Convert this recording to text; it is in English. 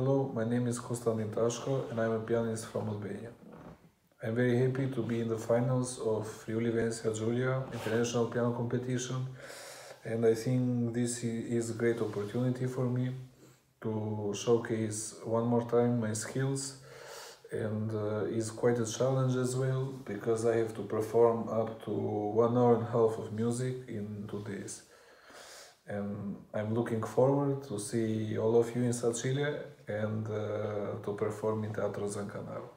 Hello, my name is Kostandin Tashko and I'm a pianist from Albania. I'm very happy to be in the finals of Friuli Venezia Giulia international piano competition, and I think this is a great opportunity for me to showcase one more time my skills, and is quite a challenge as well because I have to perform up to 1 hour and a half of music in 2 days. And I'm looking forward to see all of you in Chile and to perform in Teatro Zancanaro.